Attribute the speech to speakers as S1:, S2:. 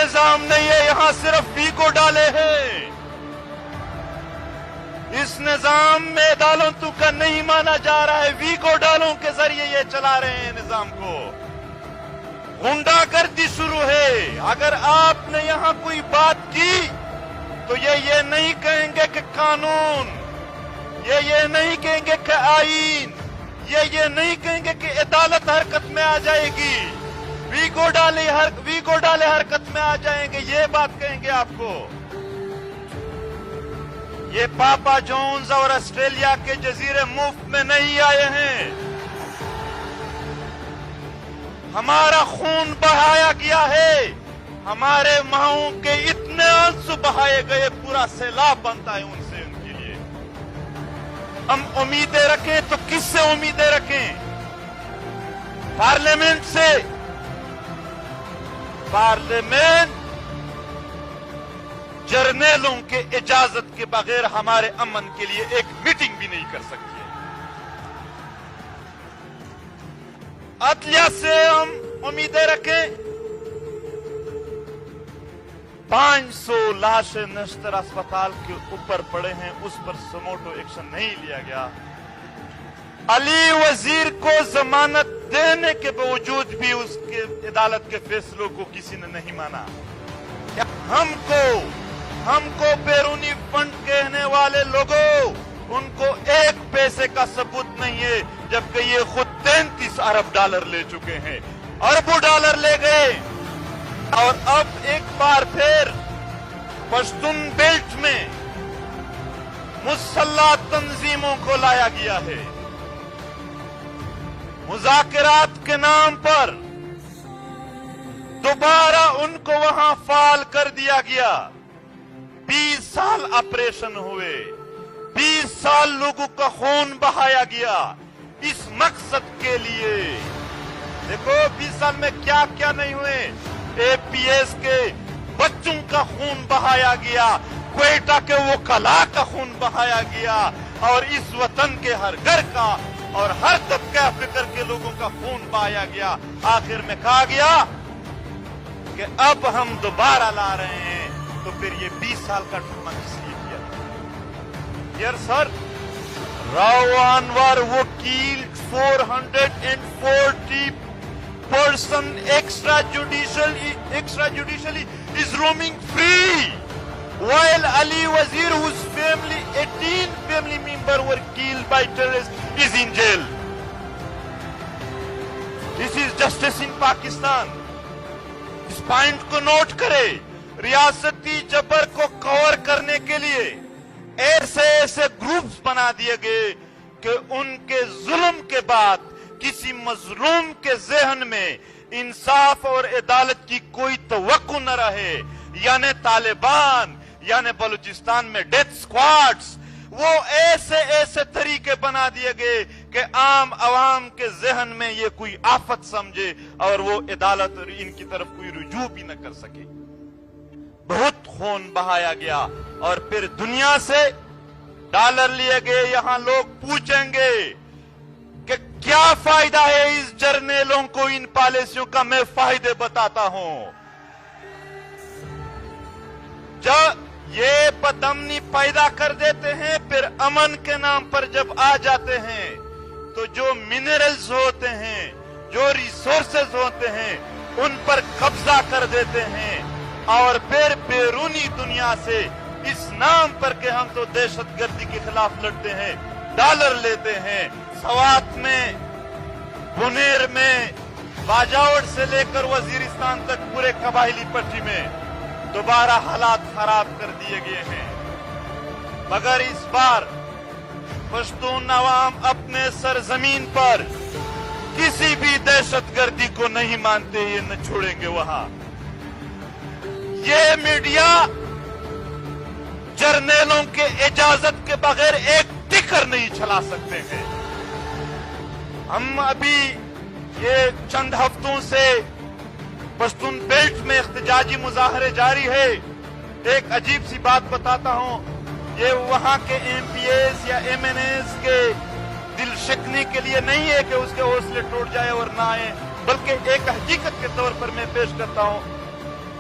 S1: نظام نہیں ہے، یہاں صرف ویگو ڈالے ہیں۔ اس نظام میں عدالتوں کا نہیں مانا جا رہا ہے، ویگو ڈالوں کے ذریعے یہ چلا رہے ہیں نظام کو۔ غنڈا گردی شروع ہے۔ اگر آپ نے یہاں کوئی بات کی تو یہ نہیں کہیں گے کہ قانون، یہ نہیں کہیں گے کہ آئین، یہ نہیں کہیں گے کہ عدالت حرکت میں آ جائے گی، ویگو ڈالے حرکت میں آ جائیں گے، یہ بات کہیں گے آپ کو۔ یہ پاپا جونز اور آسٹریلیا کے جزیرے مفت میں نہیں آئے ہیں۔ ہمارا خون بہایا گیا ہے، ہمارے ماؤں کے اتنے آنسو بہائے گئے، پورا سیلاب بنتا ہے ان سے، ان کے لیے۔ ہم امیدیں رکھیں تو کس سے امیدیں رکھیں؟ پارلیمنٹ سے؟ پارلیمنٹ جرنیلوں کے اجازت کے بغیر ہمارے امن کے لیے ایک میٹنگ بھی نہیں کر سکتی ہے۔ عدلیہ سے ہم امیدیں رکھیں، 500 لاشیں نشتر اسپتال کے اوپر پڑے ہیں، اس پر سموٹو ایکشن نہیں لیا گیا۔ علی وزیر کو ضمانت دینے کے باوجود بھی اس کے عدالت کے فیصلوں کو کسی نے نہیں مانا۔ ہم کو بیرونی فنڈ کہنے والے لوگوں، ان کو ایک پیسے کا ثبوت نہیں ہے، جبکہ یہ خود 33 ارب ڈالر لے چکے ہیں، اربوں ڈالر لے گئے۔ اور اب ایک بار پھر پشتون بیلٹ میں مسلح تنظیموں کو لایا گیا ہے، مذاکرات کے نام پر دوبارہ ان کو وہاں فعال کر دیا گیا۔ 20 سال آپریشن ہوئے، 20 سال لوگوں کا خون بہایا گیا اس مقصد کے لیے۔ دیکھو 20 سال میں کیا کیا نہیں ہوئے۔ اے پی ایس کے بچوں کا خون بہایا گیا، کوئٹہ کے وکلاء کا خون بہایا گیا، اور اس وطن کے ہر گھر کا اور ہر طبقہ فکر کے لوگوں کا خون بہایا گیا۔ آخر میں کہا گیا کہ اب ہم دوبارہ لا رہے ہیں، تو پھر یہ 20 سال کا ڈرامہ کس لیے کیا؟ یار سر، راؤ انور وکیل 440 person extrajudicially is roaming free, while Ali Wazir, whose 18 family members were killed by terrorists, is in jail. This is justice in Pakistan. اس پوائنٹ کو نوٹ کرے۔ ریاستی جبر کو کور کرنے کے لیے ایسے گروپس بنا دیے گئے کہ ان کے ظلم کے بعد کسی مظلوم کے ذہن میں انصاف اور عدالت کی کوئی توقع نہ رہے۔ یعنی طالبان، یعنی بلوچستان میں ڈیتھ سکواڈز، وہ ایسے طریقے بنا دیے گئے کہ عام عوام کے ذہن میں یہ کوئی آفت سمجھے اور وہ عدالت اور ان کی طرف کوئی رجوع بھی نہ کر سکے۔ بہت خون بہایا گیا، اور پھر دنیا سے ڈالر لیے گئے۔ یہاں لوگ پوچھیں گے کہ کیا فائدہ ہے اس جرنیلوں کو ان پالیسیوں کا؟ میں فائدے بتاتا ہوں۔ جب یہ بدامنی پیدا کر دیتے ہیں، پھر امن کے نام پر جب آ جاتے ہیں تو جو منرلز ہوتے ہیں، جو ریسورسز ہوتے ہیں، ان پر قبضہ کر دیتے ہیں، اور پھر بیرونی دنیا سے اس نام پر کہ ہم تو دہشت گردی کے خلاف لڑتے ہیں، ڈالر لیتے ہیں۔ سوات میں، بنیر میں، باجاوڑ سے لے کر وزیرستان تک پورے قبائلی پٹی میں دوبارہ حالات خراب کر دیے گئے ہیں، مگر اس بار پشتون عوام اپنے سرزمین پر کسی بھی دہشت گردی کو نہیں مانتے، یہ نہ چھوڑیں گے وہاں۔ یہ میڈیا جرنیلوں کے اجازت کے بغیر ایک ٹکر نہیں چلا سکتے ہیں۔ ہم ابھی یہ چند ہفتوں سے پشتون بیلٹ میں احتجاجی مظاہرے جاری ہے۔ ایک عجیب سی بات بتاتا ہوں، یہ وہاں کے ایم پی ایز یا ایم این ایز کے دل شکنی کے لیے نہیں ہے کہ اس کے حوصلے ٹوٹ جائے اور نہ آئے، بلکہ ایک حقیقت کے طور پر میں پیش کرتا ہوں۔